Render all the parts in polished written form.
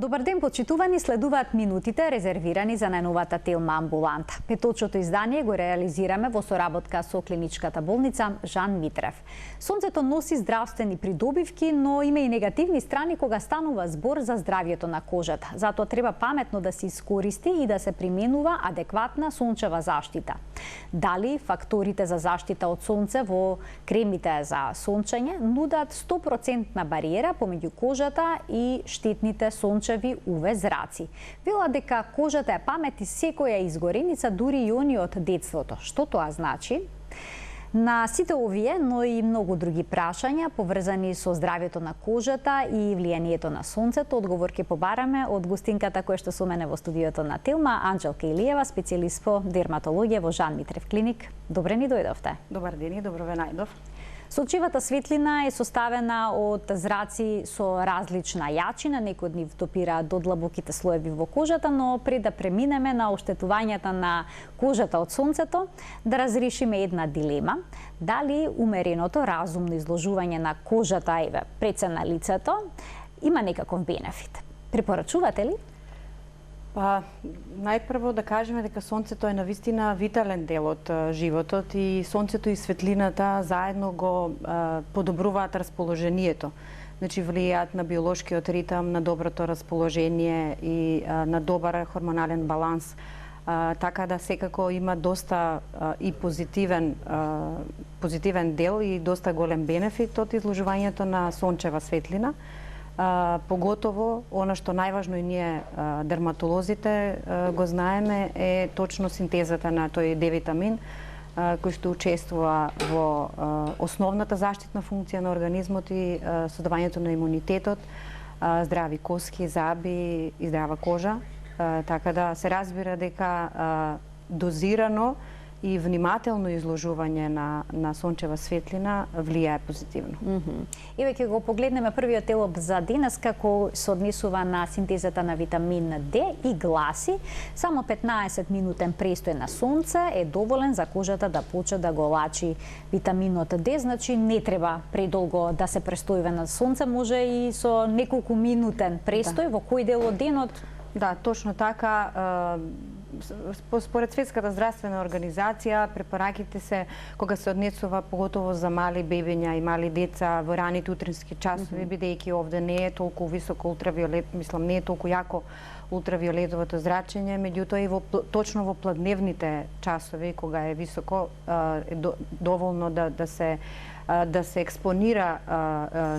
Добар ден, почитувани, следуваат минутите резервирани за најновата Телма амбуланта. Петочното издание го реализираме во соработка со клиничката болница Жан Митрев. Сонцето носи здравствени придобивки, но има и негативни страни кога станува збор за здравјето на кожата. Затоа треба паметно да се искористи и да се применува адекватна сончева заштита. Дали факторите за заштита од сонце во кремите за сончење нудат 100% бариера помеѓу кожата и штетните сончеви UV зраци. Вела дека кожата е памет и секоја изгореница, дури и они од детството. Што тоа значи? На сите овие, но и многу други прашања поврзани со здравјето на кожата и влијанието на сонцето, одговор ќе побараме од гостинката која што со мене во студиото на Телма, Анџелка Илиева, специјалист по дерматологија во Жан Митрев клиник. Добре ни дојдовте. Добар ден и добро ве најдов. Сончевата светлина е составена од зраци со различна јачина, некои од нив допираат до длабоките слоеви во кожата, но пред да преминеме на оштетувањата на кожата од сонцето, да разрешиме една дилема. Дали умереното, разумно изложување на кожата, пред се на лицето, има некаков бенефит? Препорачувате ли? Па, најпрво да кажеме дека сонцето е навистина витален дел од животот и сонцето и светлината заедно го подобруваат расположението. Значи влијаат на биолошкиот ритам, на доброто расположение и на добар хормонален баланс. Така да секако има доста и позитивен дел и доста голем бенефит од изложувањето на сончева светлина. Поготово, она што најважно и ние дерматолозите го знаеме е точно синтезата на тој D-витамин кој што учествува во основната заштитна функција на организмот и создавањето на имунитетот, здрави коски, заби и здрава кожа. Така да се разбира дека дозирано и внимателно изложување на сончева светлина влијае позитивно. Еве ќе го погледнеме првиот делоб за денес како се однесува на синтезата на витамин D и гласи: само 15 минутен престој на сонце е доволен за кожата да почне да го лачи витаминот D, значи не треба предолго да се престојува на сонце, може и со неколку минутен престој во кој дел од денот. Да, точно така. Според Светската здравствена организација, препораките се кога се однесува поготово за мали бебиња и мали деца во раните утрински часови, бидејќи овде не е толку високо ултравиолет, не е толку јако ултравиолетовото зрачење, меѓутоа и точно во пладневните часови кога е високо е доволно да се експонира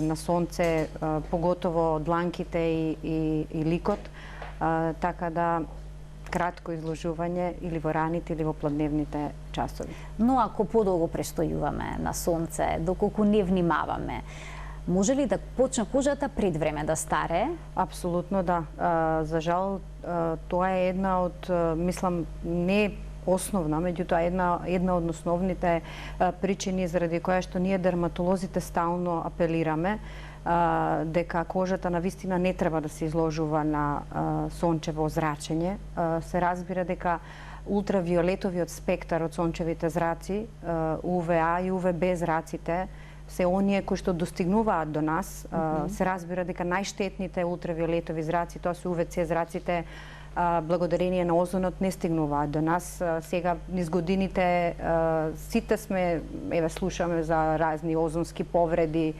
на сонце, поготово дланките и ликот, така да кратко изложување или во раните или во пладневните часови. Но ако подолго престојуваме на сонце, доколку не внимаваме, може ли да почне кожата пред време да старее? Апсолутно да. За жал, тоа е една од, мислам, не основна, меѓутоа една од основните причини заради која што ние дерматолозите стално апелираме дека кожата навистина не треба да се изложува на сончево зрачење. Се разбира дека ултравиолетовиот спектар од сончевите зраци, УВА и УВБ зраците, се оние кои што достигнуваат до нас. Се разбира дека најштетните ултравиолетови зраци, тоа се УВЦ зраците, благодарение на озонот не стигнуваат до нас. Сега низ годините сите сме, слушаме за разни озонски повреди,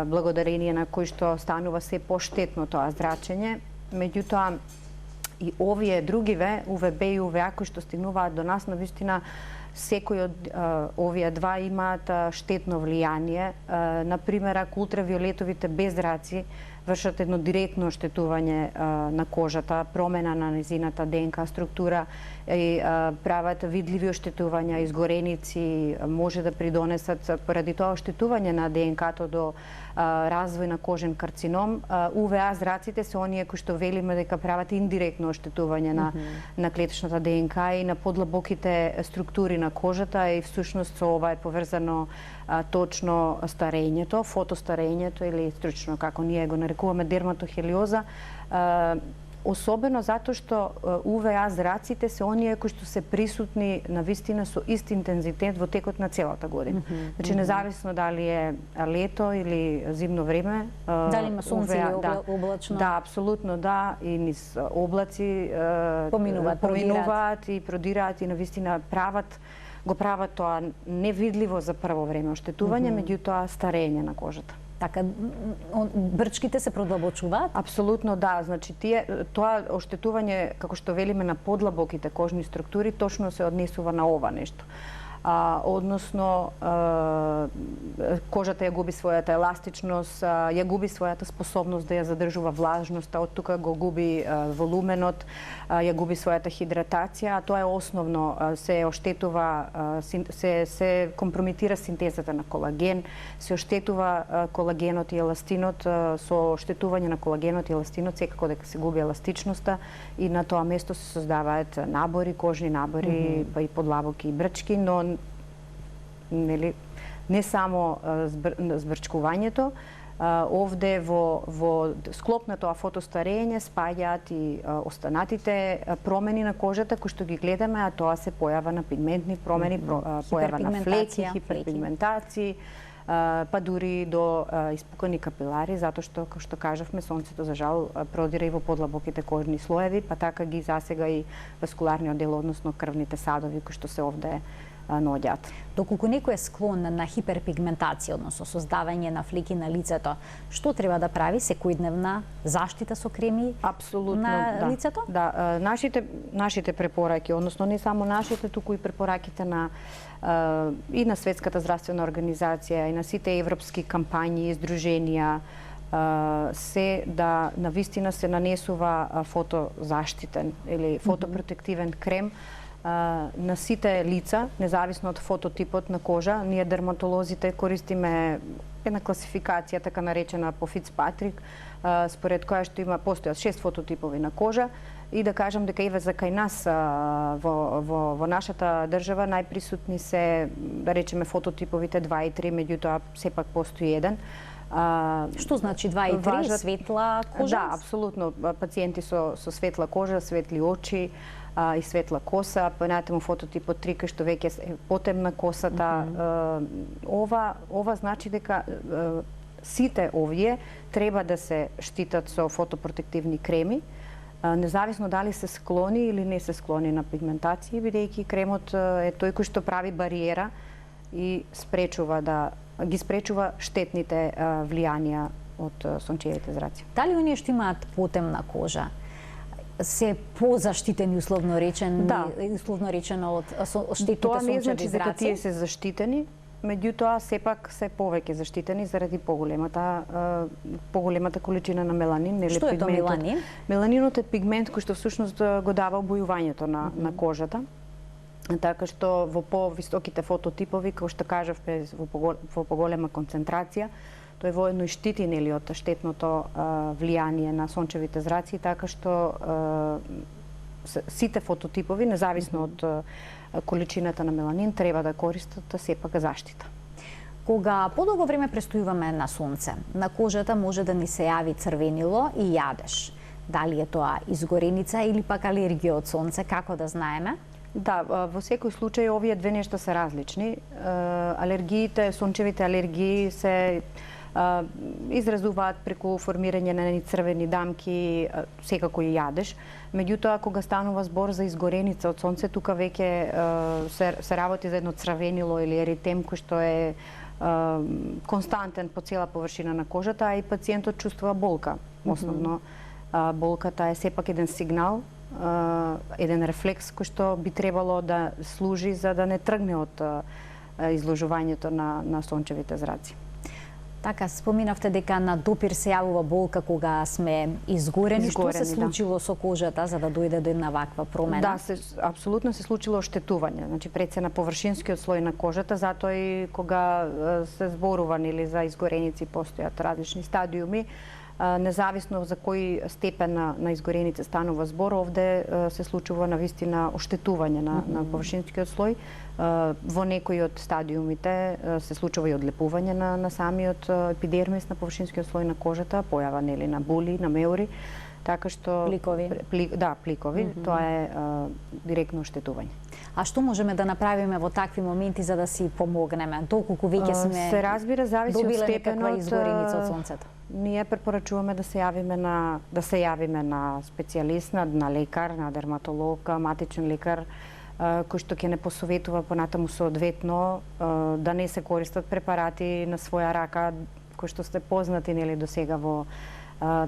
благодарение на кои што станува се поштетно тоа зрачење. Меѓутоа, и овие другиве, УВБ и УВА, кои што стигнуваат до нас, навистина секој од овие два имаат штетно влијание. Например, ако ултравиолетовите беззраци вршат едно директно оштетување на кожата, промена на незината ДНК структура и прават видливи оштетувања, изгореници, може да придонесат поради тоа оштетување на ДНК-то до развој на кожен карцином. УВА зраците се оние кои што велиме дека прават индиректно оштетување на клетичната ДНК и на подлабоките структури на кожата и всушност со ова е поврзано точно старењето, фотостарењето или стручно како ние го нарекуваме дерматохелиоза. особено затоа што УВА зраците се оние кои што се присутни на вистина со ист интензитет во текот на целата година. Значи независно дали е лето или зимно време, дали има сонце или облачно. Да, апсолутно да, и низ облаци поминуваат и продираат и на вистина го прават тоа невидливо за прво време оштетување, меѓутоа старење на кожата. Така, брчките се продлабочуваат? Апсолутно да, значи тоа оштетување, како што велиме на подлабоките кожни структури, точно се однесува на ова нешто. Односно, кожата ја губи својата еластичност, ја губи својата способност да ја задржува влажноста, од тука го губи волуменот, ја губи својата хидратација, а тоа е основно, се оштетува, се компрометира синтезата на колаген, се оштетува колагенот и еластинот, со оштетување на колагенот и еластинот секако дека се губи еластичноста и на тоа место се создаваат набори, кожни набори, па и подлабоки и брчки, но не само збрчкувањето, овде во склоп на тоа фотостарење спаѓаат и останатите промени на кожата кои што ги гледаме, а тоа се појава на пигментни промени, појава на флеки, хиперпигментации, па дури до испукани капилари, затоа што, како што кажавме, сонцето за жал продира и во подлабоките кожни слоеви, па така ги засега и васкуларниот дел, односно крвните садови кои што се овде наоѓаат. Доколку некој е склон на хиперпигментација, односно создавање на флеки на лицето, што треба да прави? Секојдневна заштита со креми на лицето? Да, нашите препораки, односно не само нашите, туку и препораките и на Светската здравствена организација, и на сите европски кампањи, издруженија, се да навистина се нанесува фотозаштитен или фотопротективен крем на сите лица, независно од фототипот на кожа. Ние дерматолозите користиме една класификација, така наречена по Фицпатрик, според која што постојат 6 фототипови на кожа, и да кажам дека и за кај нас во нашата држава најприсутни се, да речеме, фототиповите 2 и 3, меѓутоа сепак постои еден. Што значи 2 и 3? Светла кожа? Да, апсолутно. Пациенти со светла кожа, светли очи и светла коса, понатаму фототипот 3 кај што веќе е потемна косата. Ова значи дека сите овие треба да се штитат со фотопротективни креми, независно дали се склони или не се склони на пигментација, бидејќи кремот е тој кој што прави бариера и ги спречува штетните влијанија од сончевите зраци. Дали оние што имаат потемна кожа се позаштитени условно речено од штетните сончеви зраци? Тоа не значи дека тие се заштитени, меѓутоа сепак се повеќе заштитени заради поголемата количина на меланин. Што е тоа меланин? Меланинот е пигмент кој што всушност го дава обојувањето на кожата. Така што во повисоките фототипови, како што кажавме, во поголема концентрација, тој воедно и штити од штетното влијание на сончевите зраци, така што сите фототипови, независно од количината на меланин, треба да користат сепак заштита. Кога подолго време престојуваме на сонце, на кожата може да ни се јави црвенило и јадеж. Дали е тоа изгореница или пак алергија од сонце, како да знаеме? Да, во секој случај овие две нешта се различни. Алергиите, сончевите алергии се изразуваат преку формирање на црвени дамки, секако и јадеж. Меѓутоа, кога станува збор за изгореница од сонце, тука веќе се работи за едно црвенило или еритем кој што е константен по цела површина на кожата, а и пациентот чувствува болка. Основно, болката е сепак еден сигнал, еден рефлекс кој што би требало да служи за да не тргне од изложувањето на сончевите зраци. Така, споминавте дека на допир се јавува болка кога сме изгорени. Што се случило со кожата за да дојде до една ваква промена? Да, апсолутно се случило оштетување. Значи, пред се на површинскиот слој на кожата, затоа и кога се зборува за изгореници, постојат различни стадиуми, независно за кој степен на изгореница станува збор, овде се случува навистина оштетување на површинскиот слој. Во некои од стадиумите се случува и одлепување на самиот епидермис на површинскиот слој на кожата, појава нели на були, на меури, така што пликови. Пликови, тоа е директно оштетување. А што можеме да направиме во такви моменти за да си помогнеме? Доколку веќе сме се разбира, зависи од добиле степенот некаква изгореница од сонцето. Ние препорачуваме да се јавиме на специјалист, на лекар, на дерматолог, матичен лекар, кој што ќе не посоветува понатаму соодветно да не се користат препарати на своја рака, кои што сте познати нели до сега во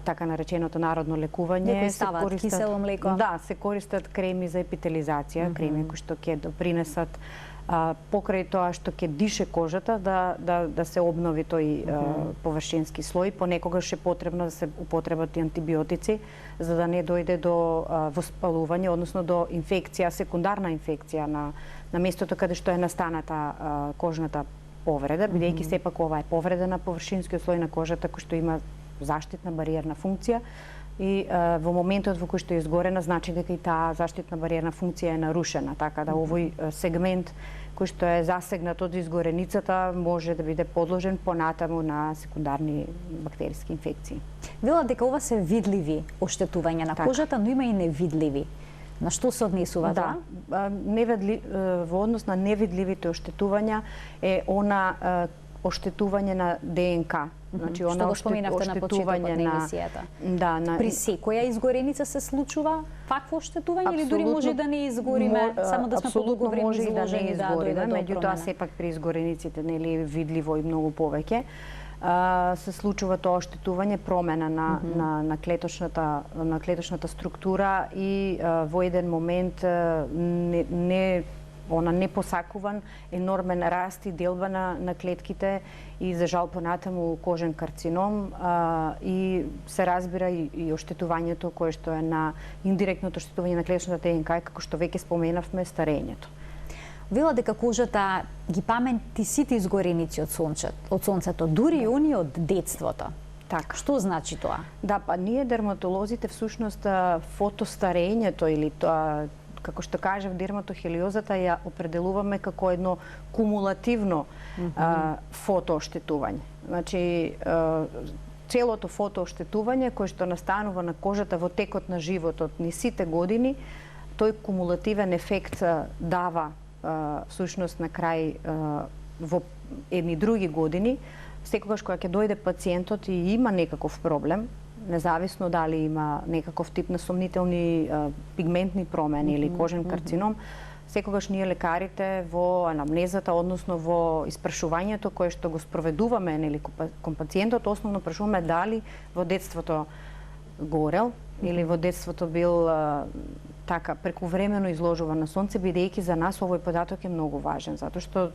така нареченото народно лекување. Некои стават кисело млеко. Да, се користат креми за епителизација, креми кои што ќе допринесат покрај тоа што ќе дише кожата да се обнови тој површински слој. Понекогаш е потребно да се употребат и антибиотици за да не дојде до воспалување, односно до инфекција, секундарна инфекција на местото каде што е настаната кожната повреда, бидејќи сепак ова е повреда на површинскиот слој на кожата кој што има заштитна бариерна функција и во моментот во кој што е изгорена значи дека и таа заштитна бариерна функција е нарушена, така да овој сегмент кој што е засегнат од изгореницата може да биде подложен понатаму на секундарни бактериски инфекции. Вела дека ова се видливи оштетувања на кожата, но има и невидливи. На што се однесува тоа? Во однос на невидливите оштетувања е она оштетување на ДНК. Значи, што го споменавте на почетокот на емисијата. При секоја изгореница се случува вакво оштетување или дури може да не изгориме, само да сме подолго време изложени да дојде до меѓутоа сепак при изгорениците нели видливо и многу повеќе се случува тоа оштетување, промена на клеточната структура и во еден момент непосакуван енормен раст и делба на клетките и за жал понатаму кожен карцином и се разбира и оштетувањето кое што е на индиректното оштетување на клеточната ДНК, како што веќе споменавме, старењето. Вела дека кожата ги памети сите изгореници од сонцето, дури и они од детството. Така. Што значи тоа? Да, па ние дерматолозите всушност фотостарењето или тоа како што кажав, дерматохелиозата ја определуваме како едно кумулативно фотооштетување. Значи, целото фотооштетување кое што настанува на кожата во текот на животот ни сите години, тој кумулативен ефект дава всушност на крај во едни други години, секогаш кога ќе дојде пациентот и има некаков проблем, независно дали има некаков тип на сомнителни пигментни промени или кожен карцином, секогаш ние лекарите во анамнезата, односно во испрашувањето кое што го спроведуваме нели кон пациентот, основно прашуваме дали во детството горел или во детството бил така прекувремено изложуван на сонце, бидејќи за нас овој податок е многу важен, затоа што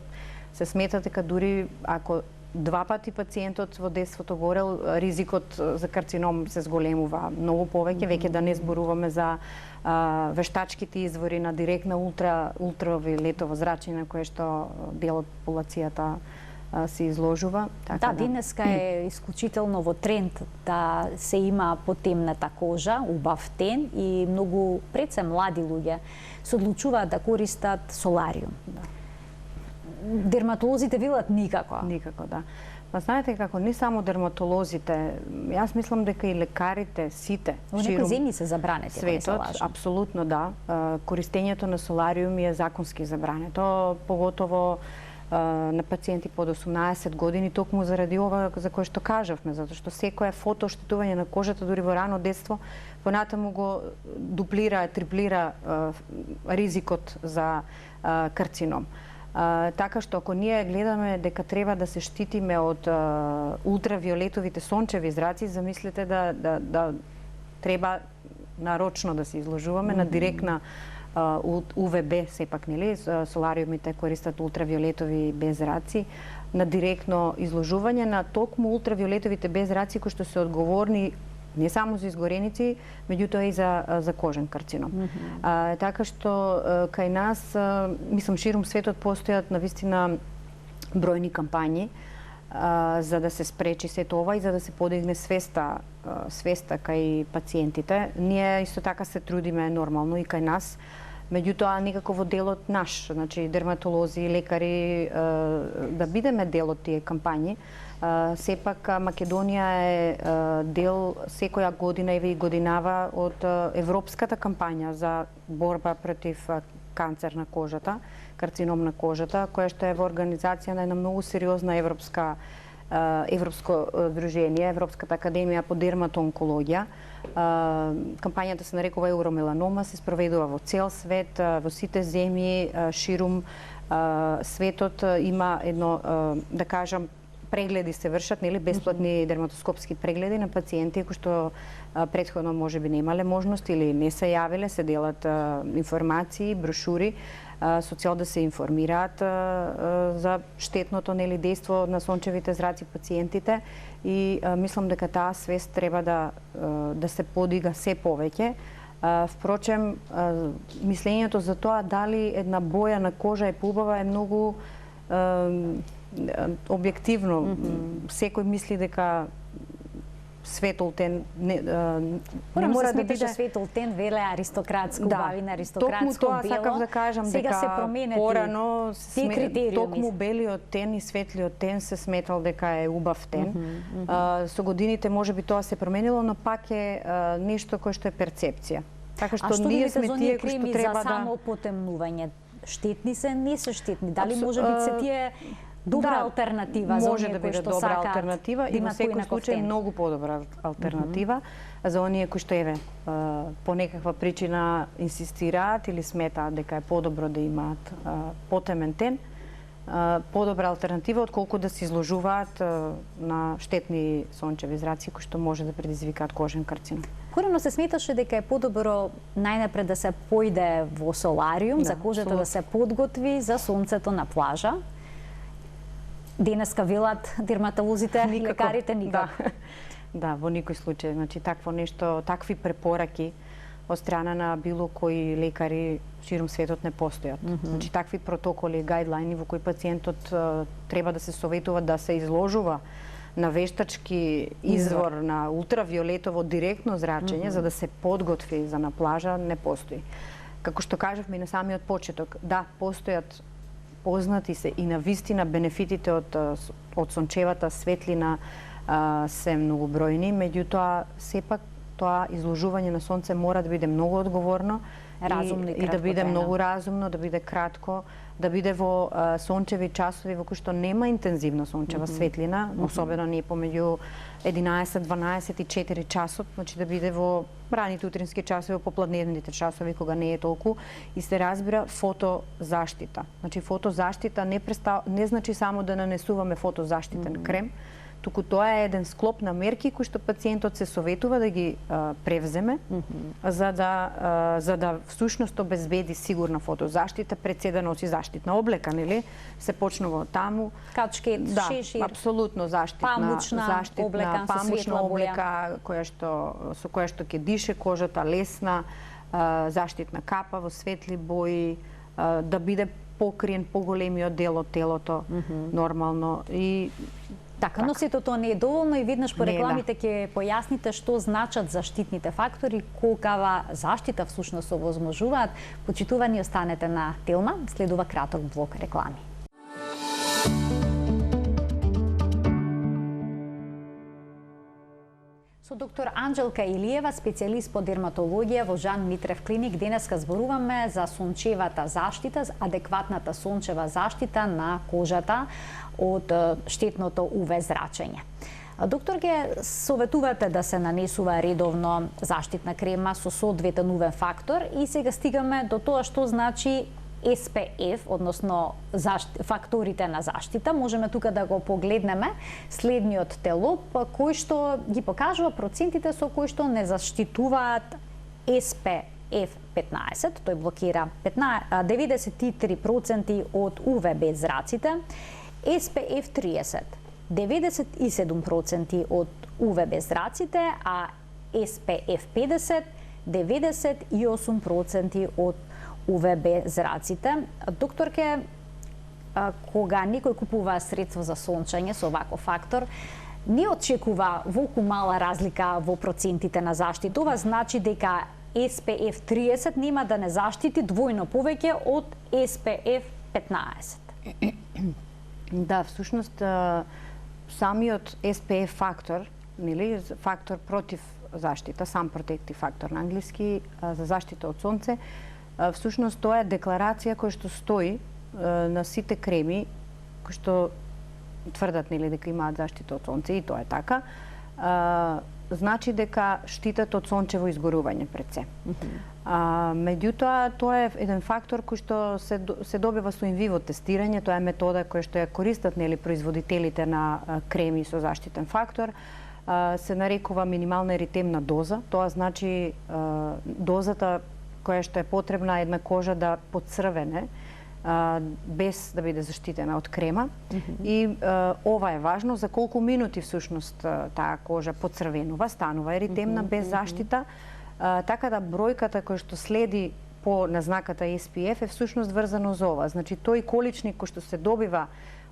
се смета дека дури ако два пати пациентот во детството горел, ризикот за карцином се зголемува многу повеќе, веќе да не зборуваме за вештачките извори на директна ултравиолетово зрачење кое што дел од популацијата се изложува. Така, денеска е исклучително во тренд да се има потемната кожа, убав тен и многу пред се млади луѓе се одлучуваат да користат солариум. Дерматолозите велат никако. Никако, да. Па знаете како, не само дерматолозите, јас мислам дека и лекарите, сите, во некои земји се забранети, светот, апсолутно да. Користењето на солариум е законски забрането, поготово на пациенти под 18 години, токму заради ова за кое што кажавме, затоа што секое фотооштетување на кожата дури во рано детство понатаму го дуплира, триплира ризикот за карцином. Така што ако ние гледаме дека треба да се штитиме од ултравиолетовите сончеви зраци, замислете да треба нарочно да се изложуваме на директна УВБ, сепак, нели, солариумите користат ултравиолетови безраци, на директно изложување на токму ултравиолетовите безраци кои што се одговорни не само за изгореници, меѓутоа и за кожен карцином. Така што кај нас, мислам, ширум светот постојат навистина бројни кампањи за да се спречи се това и за да се подигне свеста кај пациентите. Ние исто така се трудиме нормално и кај нас. Меѓутоа, никако во делот наш, значи дерматолози, лекари, да бидеме дел од тие кампањи. Сепак Македонија е дел секоја година и годинава од европската кампања за борба против канцер на кожата, карцином на кожата, која што е во организација на една многу сериозна европско здружение, Европската академија по дерматоонкологија. Кампањата се нарекува Евромеланома, се спроведува во цел свет, во сите земји, ширум светот. Има едно, да кажам, прегледи се вршат, нели, бесплатни дерматоскопски прегледи на пациенти кои што претходно можеби немале можност или не се јавиле, се делат информации, брошури со цел да се информираат за штетното, нели, дејство на сончевите зраци пациентите и мислам дека таа свест треба да се подига се повеќе. Впрочем, мислењето за тоа дали една боја на кожа е поубава е многу објективно. Секој мисли дека светол тен не мора да биде светол тен, веле аристократско, бавина аристократско, бело. Токму тоа сакав да кажам, сега дека се променети порано токму критериуми. белиот тен и светлиот тен се сметал дека е убав тен. Со годините можеби тоа се променило, но пак е нешто кое што е перцепција. Така што ние сме тие кои што треба за само потемнување? Штетни се, не се штетни? Дали може би се тие добра алтернатива за оние кои што добра сакаат алтернатива и во секој случај многу подобра алтернатива за оние кои што по некаква причина инсистираат или сметаат дека е подобро да имаат потемен тен. Подобра алтернатива отколку да се изложуваат на штетни сончеви зраци кои што може да предизвикаат кожен карцином. Порано се сметаше дека е подобро најнапред да се појде во солариум, за кожата да се подготви за сонцето на плажа. Денеска велат дерматолозите, лекарите никако. Да, во никој случај. Значи, такво нешто, такви препораки од страна на било кои лекари ширум светот не постојат. Значи, такви протоколи, гајдлајни во кои пациентот треба да се советува да се изложува на вештачки извор на ултравиолетово директно зрачење за да се подготви за на плажа не постои. Како што кажавме и на самиот почеток, да, постојат познати се и на вистина бенефитите од сончевата светлина се многобројни, меѓутоа сепак тоа изложување на сонце мора да биде многу одговорно и да биде многу разумно, да биде кратко, да биде во сончеви часови во кои што нема интензивна сончева светлина, особено не помеѓу 11, 12 и 4 часот, значи да биде во раните утрински часови, во попладневните часови кога не е толку и се разбира фотозаштита. Значи фотозаштита не значи само да нанесуваме фотозаштитен крем, туку тоа е еден склоп на мерки кои што пациентот се советува да ги превземе за да всушност обезбеди сигурна фотозаштита, пред се да носи заштитна облека, нели? Се почнува од таму. Качкет, шешир. Апсолутно заштитна облека, памучна облека со која што ќе дише кожата, лесна, заштитна капа во светли бои, да биде покриен поголемиот дел од телото нормално и така, но сето тоа не е доволно и веднаш по рекламите ќе појасните што значат заштитните фактори, колкава заштита всушност овозможуваат. Почитувани, останете на Телма, следува краток блок реклами. Со доктор Анџелка Илиева, специјалист по дерматологија во Жан Митрев клиник, денеска зборуваме за сончевата заштита, адекватната сончева заштита на кожата од штетното УВ зрачење. Доктор, ге советувате да се нанесува редовно заштитна крема со соодветен УВ фактор и сега стигаме до тоа што значи SPF, односно факторите на заштита. Можеме тука да го погледнеме следниот телоп, кој што ги покажува процентите со кои што не заштитуваат SPF 15. Тој блокира 93% од UVB зраците. SPF 30, 97% од UVB зраците, а SPF 50, 98% од UVB зраците. Докторке, кога некој купува средство за сончење со ваков фактор, не очекува волку мала разлика во процентите на заштита. Ова значи дека SPF 30 нема да не заштити двојно повеќе од SPF 15. Да, всушност самиот SPF фактор, нели, фактор против заштита, сам протектив фактор на англиски за заштита од сонце, всушност тоа е декларација која што стои на сите креми кои што тврдат, нели, дека имаат заштита од сонце, и тоа е така. Значи дека штитат од сончево изгорување пред се. Меѓутоа, тоа е еден фактор кој што се добива со инвиво тестирање, тоа е метода која што ја користат, нели, производителите на креми со заштитен фактор. Се нарекува минимална еритемна доза, тоа значи дозата која што е потребна една кожа да поцрвене без да биде заштитена од крема. И ова е важно за колку минути всушност таа кожа поцрвенува, станува еритемна без заштита, така да бројката која што следи по назнаката SPF е всушност врзано за ова. Значи тој количник кој што се добива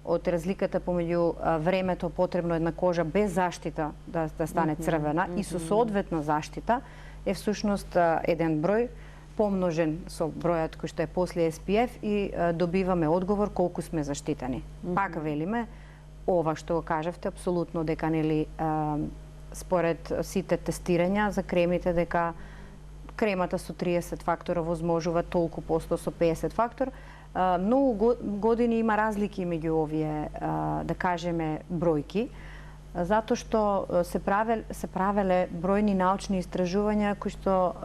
од разликата помеѓу времето потребно една кожа без заштита да стане црвена и со соодветна заштита е всушност еден број помножен со бројот кој што е после SPF и добиваме одговор колку сме заштитени. Пак велиме, ова што го кажавте, апсолутно дека, нели, според сите тестирања за кремите, дека кремата со 30 фактора возможува толку посто со 50 фактор. Многу години има разлики меѓу овие, да кажеме, бројки, затоа што се правеле бројни научни истражувања кои што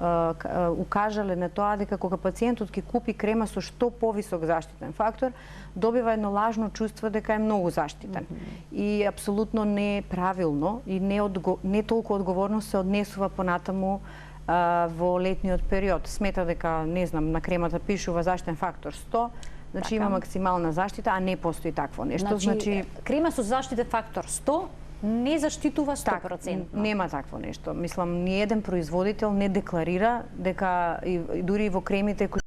укажале на тоа дека кога пациентот ќе купи крема со што повисок заштитен фактор, добива едно лажно чувство дека е многу заштитен. И апсолутно не е правилно и не толку одговорно се однесува понатаму во летниот период. Смета дека, не знам, на кремата пишува заштитен фактор 100, значи има максимална заштита, а не постои такво нешто. Значи крема со заштитен фактор 100 не заштитува 100%. Нема такво нешто. Мислам, ни еден производител не декларира дека и дури и во кремите кои